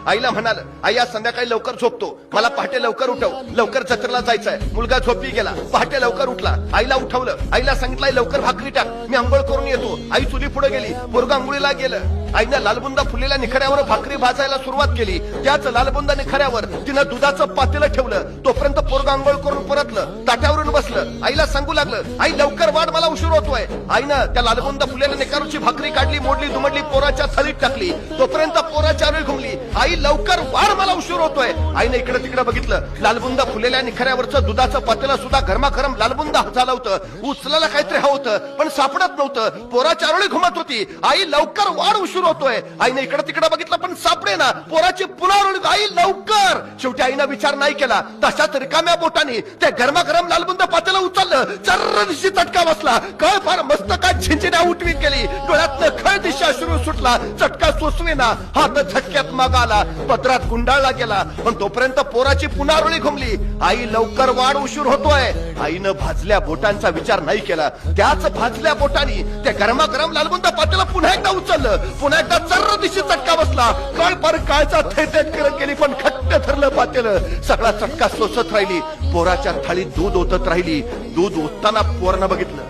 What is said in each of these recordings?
आईला म्हणाल, आई आज संध्याकाळी लवकर झोपतो, मला पहाटे लवकर उठव, लवकर जत्रेला जायचंय. मुलगा झोपी गेला, पहाटे लवकर उठला, आईला उठवलं, आईला सांगितलं लवकर भाकरी टाक, मी आंघोळ करून येतो. आई चुली पुढे गेली, पोरगा आंघोळीला गेलं. आईनं लालबुंदा फुललेल्या निखाऱ्यावर भाकरी भाजायला सुरुवात केली. त्याच लालबुंदा निखाऱ्यावर तिनं दुधाचं पातेलं ठेवलं. तोपर्यंत पोरगा आंघोळ करून परतलं, ताट्यावरून बसलं. आईला सांगू लागलं, आई लवकर वाढ, मला उशीर होतोय. आईनं त्या लालबुंदा फुललेल्या निखारूची भाकरी काढली, मोडली दुमडली, पोराच्या थालीत टाकली. तोपर्यंत पोराच्या आरोळी घुमली, आई लवकर वाढ, मला उशीर होतोय. आईने इकडे तिकडे बघितलं, लालबुंदा फुललेल्या निखाऱ्यावरचं दुधाचं पातेलं सुद्धा गरमागरम लालबुंदा झालं होतं. उचलायला काहीतरी हवं होतं, पण सापडत नव्हतं. पोराच्या आरोळी घुमत होती. आई लवकर वाढ, उशीर होतोय. आईने इकडे तिकडे बघितलं, पण सापडे ना. पोराची पुन्हा आरोळी, आई लवकर. शेवटी आईनं विचार नाही केला, तशाच रिकाम्या बोटाने त्या गरमागरम लालबुंदा पातेलं उचललं. चर्र दिशी चटका बसला. कळ फार मस्त काय झिंजिण्या उठवीत गेली. डोळ्यातनं खळ दिशा अश्रू सुटला. चटका सोसवेना, हात झटक्यात माग आला, पदरात गुंडाळला गेला. पण तोपर्यंत पोराची पुन्हा आरोळी घुमली. आई लवकर वाढ, उशीर होतोय. आईनं भाजल्या बोटांचा विचार नाही केला. त्याच भाजल्या बोटांनी त्या गरमागरम लालबुंदा पातेलं पुन्हा एकदा उचललं. पुन्हा एकदा चर्र दिशी चटका बसला. कळ पर काळचा थेट करत गेली, पण खट्ट धरलं पातेलं. सगळा चटका सोसत राहिली. पोराच्या थाळीत दूध ओतत राहिली. दूध ओतताना पोरानं बघितलं,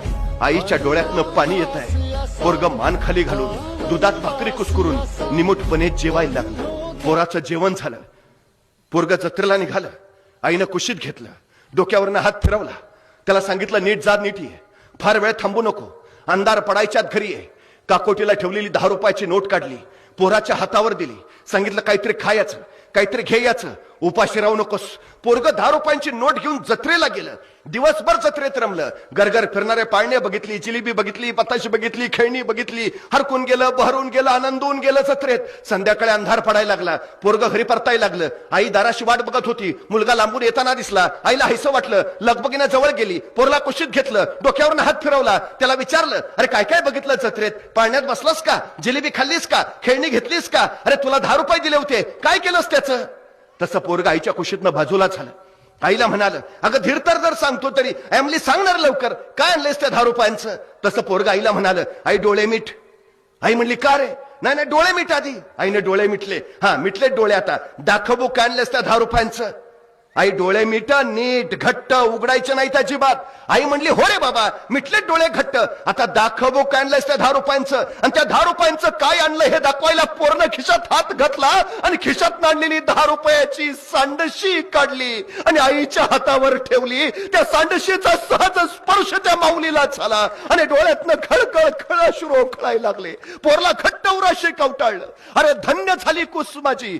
आईच्या डोळ्यातनं पाणी येत आहे. पोरग मान खाली घालून दुधात भाकरी कुस्करून निमुटपणे जेवायला लागलं. पोराचं जेवण झालं. पोरग जत्रेला निघालं. आईनं कुशीत घेतलं, डोक्यावरनं हात फिरवला. त्याला सांगितलं, नीट जा, नीट ये, फार वेळ थांबू नको, अंधार पडायच्यात घरी ये. काकोटीला ठेवलेली 10 रुपयाची नोट काढली, पोराच्या हातावर दिली. सांगितलं, काहीतरी खायचं, काहीतरी घ्यायचं, उपाशी राहू नकोस. पोरग 10 रुपयांची नोट घेऊन जत्रेला गेलं. दिवसभर जत्रेत रमलं. गरगर फिरणारे पाळणे बघितली, जिलेबी बघितली, पताशी बघितली, खेळणी बघितली. हरकून गेलं, बहरून गेलं, आनंदून गेलं जत्रेत. संध्याकाळी अंधार पडायला लागला. पोरग घरी परतायला लागलं. आई दाराशी वाट बघत होती. मुलगा लांबून येताना दिसला. आईला हैसं वाटलं. लगबगीनं जवळ गेली, पोरला कुशीत घेतलं, डोक्यावरून हात फिरवला. त्याला विचारलं, अरे काय काय बघितलं जत्रेत? पाळण्यात बसलास का? जिलेबी खाल्लीस का? खेळणी घेतलीस का? अरे तुला 10 रुपये दिले होते, काय केलंस त्याचं? तसं पोरग आईच्या कुशीतनं बाजूला झालं. आईला म्हणाल, अगं धीर तर जर सांगतो तरी एमली सांगणार लवकर, काय आणलेस त्या 10 रुपयांचं? तसं पोरग आईला म्हणाल, आई डोळे मीठ. आई म्हणली, का रे? नाही नाही, डोळे मीठ आधी. आईने डोळे मिटले. हा, मिटले डोळे. आता दाखवू, काय आणलेस त्या 10 रुपयांचं? आई डोळे मिट, नीट घट्ट उघडायचे नाहीत अजिबात. आई म्हणली, हो रे बाबा, मिटले डोळे घट्ट. आता दाखवू, काय आणलंयस त्या 10 रुपयांचं? आणि त्या 10 रुपयांचं काय आणलं हे दाखवायला पोरनं खिशात हात घातला आणि खिशात आणलेली 10 रुपयाची सांडशी काढली आणि आईच्या हातावर ठेवली. त्या सांडशीचा सहज स्पर्श त्या माऊलीला झाला आणि डोळ्यातनं खळखळ खळाश्रू ओखळायला लागले. पोरला खट्ट उराशी कवटाळलं. अरे धन्य झाली कुसुमाची.